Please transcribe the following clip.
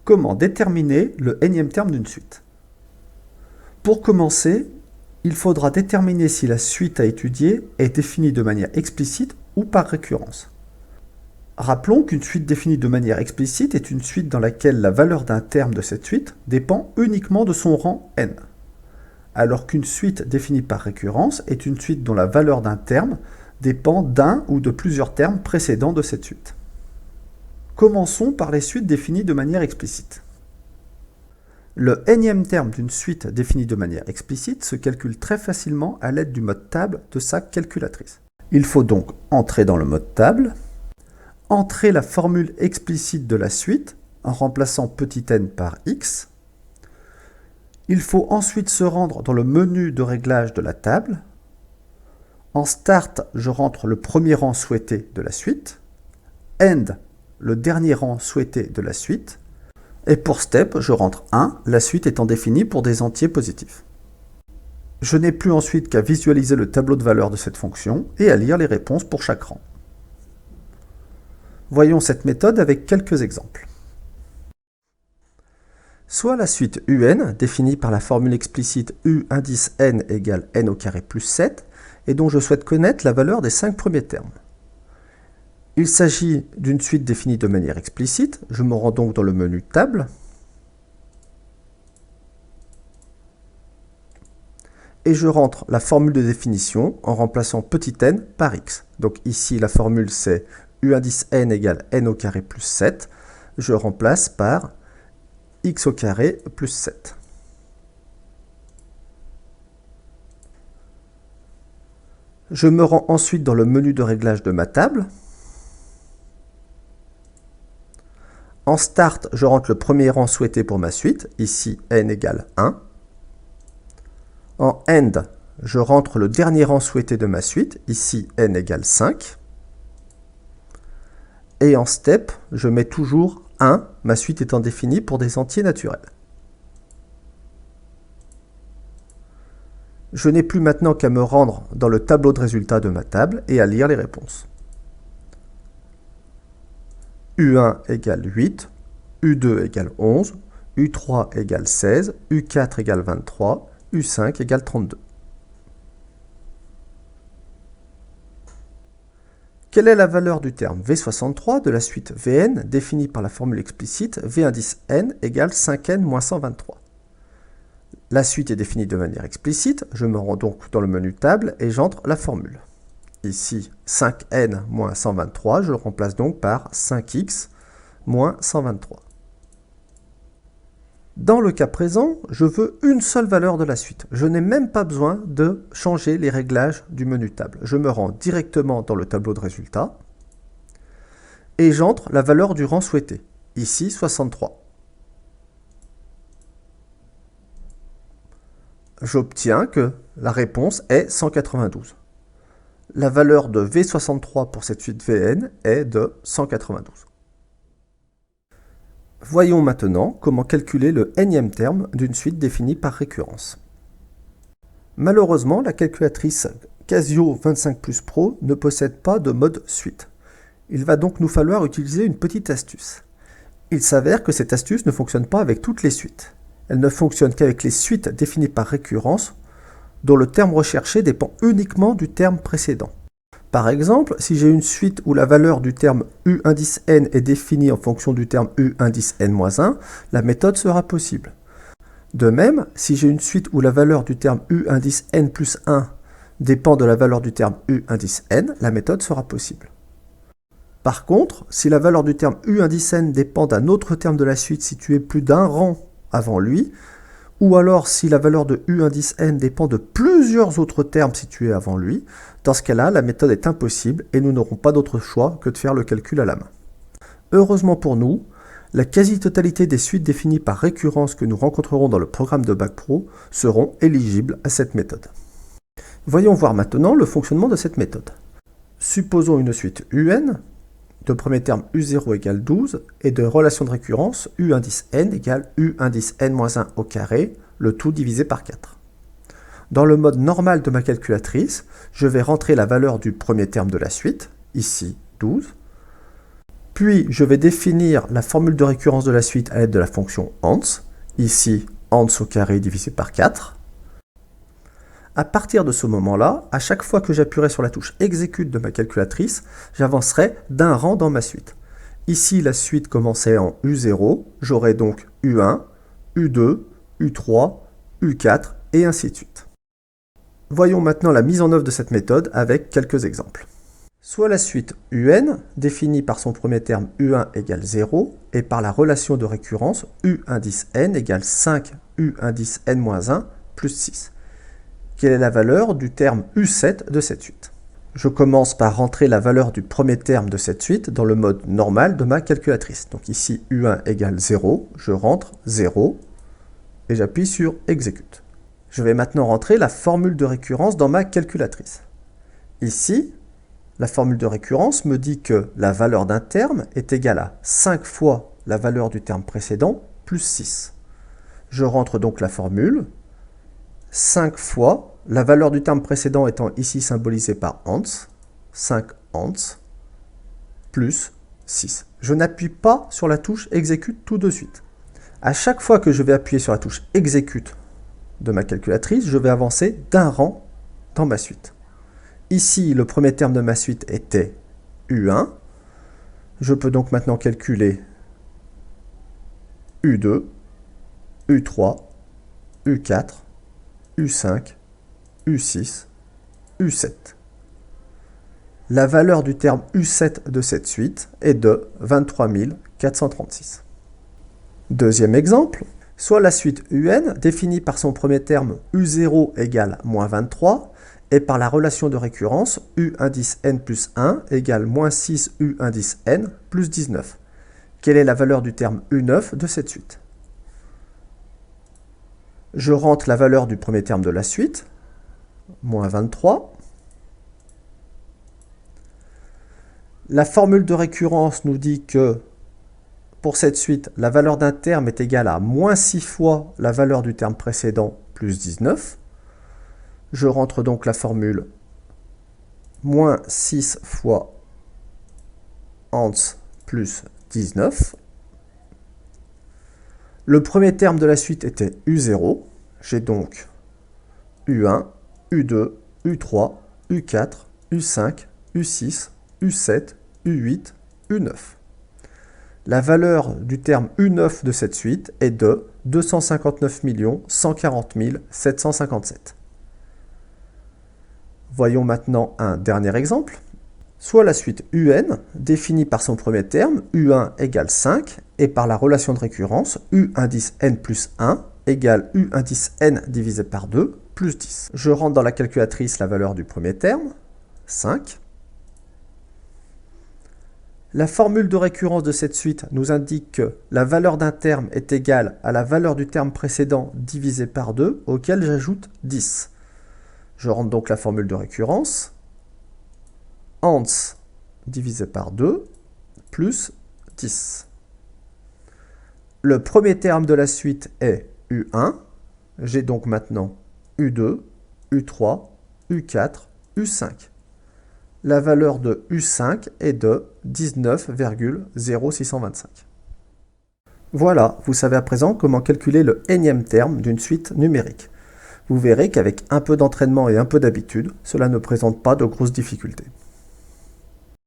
Comment déterminer le nème terme d'une suite? Pour commencer, il faudra déterminer si la suite à étudier est définie de manière explicite ou par récurrence. Rappelons qu'une suite définie de manière explicite est une suite dans laquelle la valeur d'un terme de cette suite dépend uniquement de son rang n, alors qu'une suite définie par récurrence est une suite dont la valeur d'un terme dépend d'un ou de plusieurs termes précédents de cette suite. Commençons par les suites définies de manière explicite. Le nème terme d'une suite définie de manière explicite se calcule très facilement à l'aide du mode table de sa calculatrice. Il faut donc entrer dans le mode table, entrer la formule explicite de la suite en remplaçant petit n par x. Il faut ensuite se rendre dans le menu de réglage de la table. En Start, je rentre le premier rang souhaité de la suite. End, le dernier rang souhaité de la suite. Et pour Step, je rentre 1, la suite étant définie pour des entiers positifs. Je n'ai plus ensuite qu'à visualiser le tableau de valeurs de cette fonction et à lire les réponses pour chaque rang. Voyons cette méthode avec quelques exemples. Soit la suite UN, définie par la formule explicite U indice n égale n au carré plus 7, et dont je souhaite connaître la valeur des 5 premiers termes. Il s'agit d'une suite définie de manière explicite. Je me rends donc dans le menu Table. Et je rentre la formule de définition en remplaçant petit n par x. Donc ici, la formule c'est U indice n égale n au carré plus 7. Je remplace par x au carré plus 7. Je me rends ensuite dans le menu de réglage de ma table. En Start, je rentre le premier rang souhaité pour ma suite, ici n égale 1. En End, je rentre le dernier rang souhaité de ma suite, ici n égale 5. Et en Step, je mets toujours 1, ma suite étant définie pour des entiers naturels. Je n'ai plus maintenant qu'à me rendre dans le tableau de résultats de ma table et à lire les réponses. U1 égale 8, U2 égale 11, U3 égale 16, U4 égale 23, U5 égale 32. Quelle est la valeur du terme V63 de la suite Vn définie par la formule explicite V indice n égale 5n moins 123? La suite est définie de manière explicite, je me rends donc dans le menu table et j'entre la formule. Ici, 5n moins 123, je le remplace donc par 5x moins 123. Dans le cas présent, je veux une seule valeur de la suite. Je n'ai même pas besoin de changer les réglages du menu table. Je me rends directement dans le tableau de résultats et j'entre la valeur du rang souhaité, ici 63. J'obtiens que la réponse est 192. La valeur de V63 pour cette suite Vn est de 192. Voyons maintenant comment calculer le nème terme d'une suite définie par récurrence. Malheureusement, la calculatrice Casio 25 Plus Pro ne possède pas de mode suite. Il va donc nous falloir utiliser une petite astuce. Il s'avère que cette astuce ne fonctionne pas avec toutes les suites. Elle ne fonctionne qu'avec les suites définies par récurrence, dont le terme recherché dépend uniquement du terme précédent. Par exemple, si j'ai une suite où la valeur du terme U indice n est définie en fonction du terme U indice n-1, la méthode sera possible. De même, si j'ai une suite où la valeur du terme U indice n plus 1 dépend de la valeur du terme U indice n, la méthode sera possible. Par contre, si la valeur du terme U indice n dépend d'un autre terme de la suite situé plus d'un rang avant lui, ou alors si la valeur de U indice n dépend de plusieurs autres termes situés avant lui, dans ce cas-là, la méthode est impossible et nous n'aurons pas d'autre choix que de faire le calcul à la main. Heureusement pour nous, la quasi-totalité des suites définies par récurrence que nous rencontrerons dans le programme de Bac Pro seront éligibles à cette méthode. Voyons voir maintenant le fonctionnement de cette méthode. Supposons une suite UN, de premier terme U0 égale 12, et de relation de récurrence U indice n égale U indice n-1 au carré, le tout divisé par 4. Dans le mode normal de ma calculatrice, je vais rentrer la valeur du premier terme de la suite, ici 12, Puis, je vais définir la formule de récurrence de la suite à l'aide de la fonction ans. Ici, ans au carré divisé par 4. À partir de ce moment-là, à chaque fois que j'appuierai sur la touche exécute de ma calculatrice, j'avancerai d'un rang dans ma suite. Ici, la suite commençait en U0, j'aurai donc U1, U2, U3, U4 et ainsi de suite. Voyons maintenant la mise en œuvre de cette méthode avec quelques exemples. Soit la suite UN, définie par son premier terme U1 égale 0, et par la relation de récurrence U indice n égale 5 U indice n-1 plus 6. Quelle est la valeur du terme U7 de cette suite? Je commence par rentrer la valeur du premier terme de cette suite dans le mode normal de ma calculatrice. Donc ici U1 égale 0, je rentre 0 et j'appuie sur exécute. Je vais maintenant rentrer la formule de récurrence dans ma calculatrice. Ici, la formule de récurrence me dit que la valeur d'un terme est égale à 5 fois la valeur du terme précédent plus 6. Je rentre donc la formule 5 fois la valeur du terme précédent étant ici symbolisée par ans, 5 ans, plus 6. Je n'appuie pas sur la touche exécute tout de suite. À chaque fois que je vais appuyer sur la touche exécute de ma calculatrice, je vais avancer d'un rang dans ma suite. Ici, le premier terme de ma suite était U1. Je peux donc maintenant calculer U2, U3, U4, U5, U6, U7. La valeur du terme U7 de cette suite est de 23 436. Deuxième exemple, soit la suite UN, définie par son premier terme U0 égale moins 23, et par la relation de récurrence U indice n plus 1 égale moins 6 U indice n plus 19. Quelle est la valeur du terme U9 de cette suite? Je rentre la valeur du premier terme de la suite, moins 23. La formule de récurrence nous dit que pour cette suite, la valeur d'un terme est égale à moins 6 fois la valeur du terme précédent plus 19. Je rentre donc la formule moins 6 fois ans plus 19. Le premier terme de la suite était U0. J'ai donc U1, U2, U3, U4, U5, U6, U7, U8, U9. La valeur du terme U9 de cette suite est de 259 140 757. Voyons maintenant un dernier exemple. Soit la suite UN, définie par son premier terme, U1 égale 5, et par la relation de récurrence, U indice n plus 1 égale U indice n divisé par 2 plus 10. Je rentre dans la calculatrice la valeur du premier terme, 5. La formule de récurrence de cette suite nous indique que la valeur d'un terme est égale à la valeur du terme précédent divisé par 2, auquel j'ajoute 10. Je rentre donc la formule de récurrence, ans divisé par 2 plus 10. Le premier terme de la suite est U1. J'ai donc maintenant U2, U3, U4, U5. La valeur de U5 est de 19,0625. Voilà, vous savez à présent comment calculer le énième terme d'une suite numérique. Vous verrez qu'avec un peu d'entraînement et un peu d'habitude, cela ne présente pas de grosses difficultés.